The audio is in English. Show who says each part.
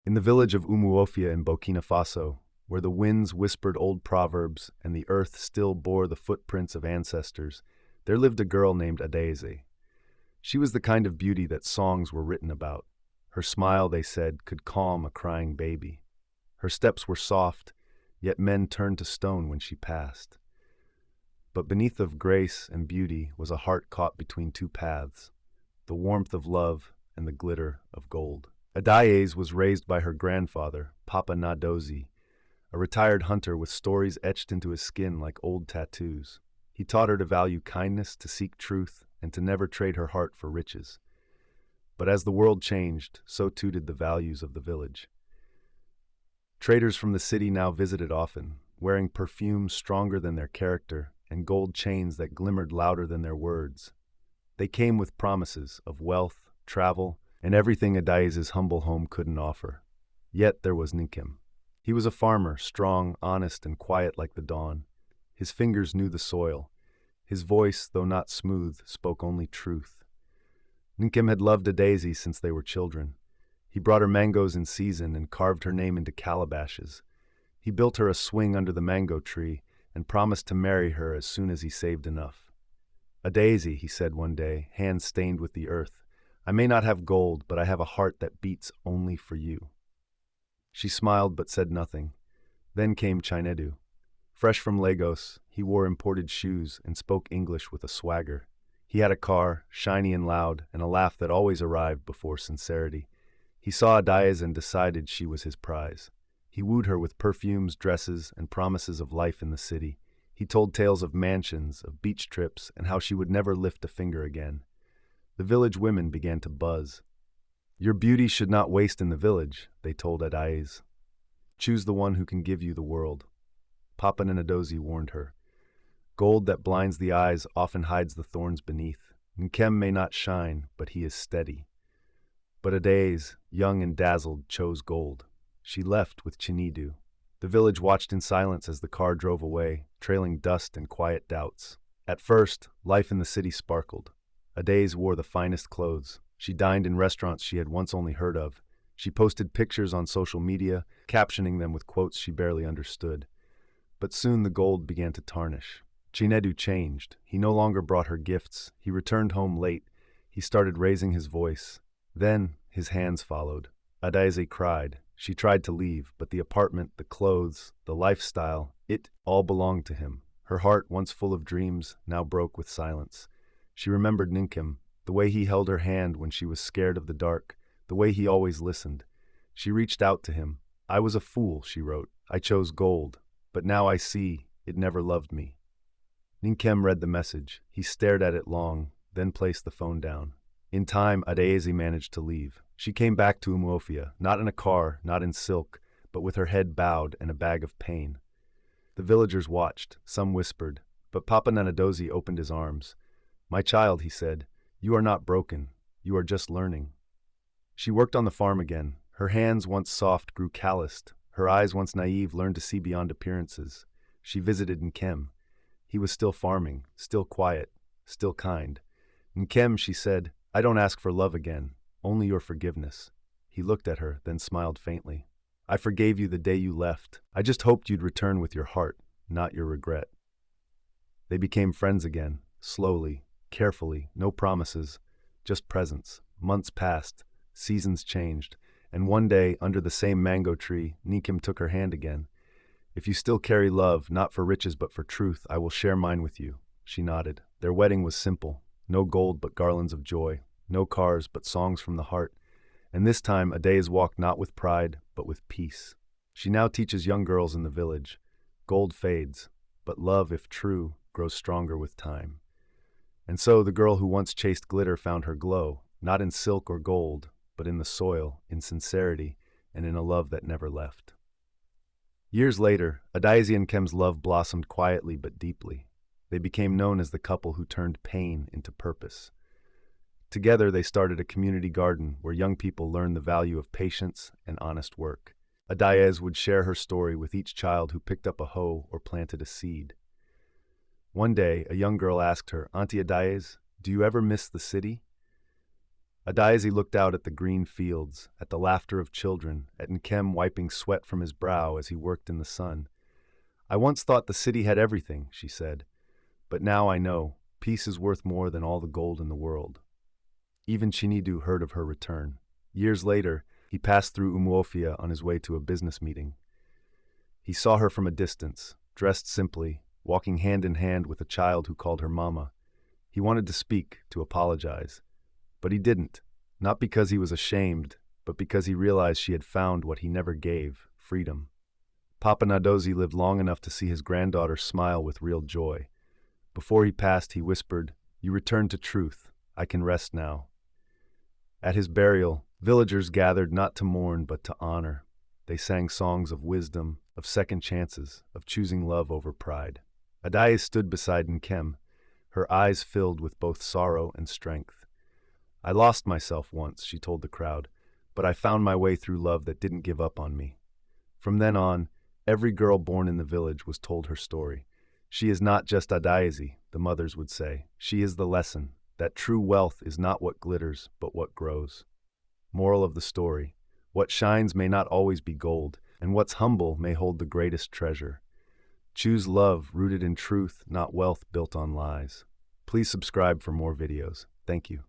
Speaker 1: In the village of Umuofia in Burkina Faso, where the winds whispered old proverbs and the earth still bore the footprints of ancestors, there lived a girl named Adeze. She was the kind of beauty that songs were written about. Her smile, they said, could calm a crying baby. Her steps were soft, yet men turned to stone when she passed. But beneath of grace and beauty was a heart caught between two paths, the warmth of love and the glitter of gold. Adayes was raised by her grandfather, Papa Nadozi, a retired hunter with stories etched into his skin like old tattoos. He taught her to value kindness, to seek truth, and to never trade her heart for riches. But as the world changed, so too did the values of the village. Traders from the city now visited often, wearing perfumes stronger than their character and gold chains that glimmered louder than their words. They came with promises of wealth, travel, and everything Adayes's humble home couldn't offer. Yet there was Ninkim. He was a farmer, strong, honest, and quiet like the dawn. His fingers knew the soil. His voice, though not smooth, spoke only truth. Ninkim had loved Adayes since they were children. He brought her mangoes in season and carved her name into calabashes. He built her a swing under the mango tree and promised to marry her as soon as he saved enough. Adayes, he said one day, hands stained with the earth, I may not have gold, but I have a heart that beats only for you. She smiled but said nothing. Then came Chinedu. Fresh from Lagos, he wore imported shoes and spoke English with a swagger. He had a car, shiny and loud, and a laugh that always arrived before sincerity. He saw Adayes and decided she was his prize. He wooed her with perfumes, dresses, and promises of life in the city. He told tales of mansions, of beach trips, and how she would never lift a finger again. The village women began to buzz. Your beauty should not waste in the village, they told Adayes. Choose the one who can give you the world. Papa Nadozi warned her. Gold that blinds the eyes often hides the thorns beneath. Nkem may not shine, but he is steady. But Adayes, young and dazzled, chose gold. She left with Chinedu. The village watched in silence as the car drove away, trailing dust and quiet doubts. At first, life in the city sparkled. Adayes wore the finest clothes. She dined in restaurants she had once only heard of. She posted pictures on social media, captioning them with quotes she barely understood. But soon the gold began to tarnish. Chinedu changed. He no longer brought her gifts. He returned home late. He started raising his voice. Then his hands followed. Adayes cried. She tried to leave, but the apartment, the clothes, the lifestyle, it all belonged to him. Her heart, once full of dreams, now broke with silence. She remembered Ninkim, the way he held her hand when she was scared of the dark, the way he always listened. She reached out to him. I was a fool, she wrote. I chose gold, but now I see it never loved me. Ninkim read the message. He stared at it long, then placed the phone down. In time, Adayes managed to leave. She came back to Umuofia, not in a car, not in silk, but with her head bowed and a bag of pain. The villagers watched. Some whispered, but Papa Nadozi opened his arms. My child, he said, you are not broken. You are just learning. She worked on the farm again. Her hands, once soft, grew calloused. Her eyes, once naive, learned to see beyond appearances. She visited Nkem. He was still farming, still quiet, still kind. Nkem, she said, I don't ask for love again, only your forgiveness. He looked at her, then smiled faintly. I forgave you the day you left. I just hoped you'd return with your heart, not your regret. They became friends again, slowly, carefully, no promises, just presence. Months passed, seasons changed, and one day, under the same mango tree, Ninkim took her hand again. If you still carry love, not for riches but for truth, I will share mine with you. She nodded. Their wedding was simple. No gold but garlands of joy. No cars but songs from the heart. And this time, Adayes walked not with pride, but with peace. She now teaches young girls in the village. Gold fades, but love, if true, grows stronger with time. And so the girl who once chased glitter found her glow, not in silk or gold, but in the soil, in sincerity, and in a love that never left. Years later, Adayes and Nkem's love blossomed quietly but deeply. They became known as the couple who turned pain into purpose. Together, they started a community garden where young people learned the value of patience and honest work. Adayes would share her story with each child who picked up a hoe or planted a seed. One day, a young girl asked her, Auntie Adayes, do you ever miss the city? Adaeze looked out at the green fields, at the laughter of children, at Nkem wiping sweat from his brow as he worked in the sun. I once thought the city had everything, she said, but now I know peace is worth more than all the gold in the world. Even Chinidu heard of her return. Years later, he passed through Umuofia on his way to a business meeting. He saw her from a distance, dressed simply, walking hand in hand with a child who called her mama. He wanted to speak, to apologize. But he didn't, not because he was ashamed, but because he realized she had found what he never gave, freedom. Papa Nadozi lived long enough to see his granddaughter smile with real joy. Before he passed, he whispered, "You returned to truth. I can rest now." At his burial, villagers gathered not to mourn but to honor. They sang songs of wisdom, of second chances, of choosing love over pride. Adaye stood beside Nkem, her eyes filled with both sorrow and strength. "I lost myself once," she told the crowd, "but I found my way through love that didn't give up on me." From then on, every girl born in the village was told her story. "She is not just Adaeze," the mothers would say. "She is the lesson that true wealth is not what glitters, but what grows." Moral of the story: what shines may not always be gold, and what's humble may hold the greatest treasure. Choose love rooted in truth, not wealth built on lies. Please subscribe for more videos. Thank you.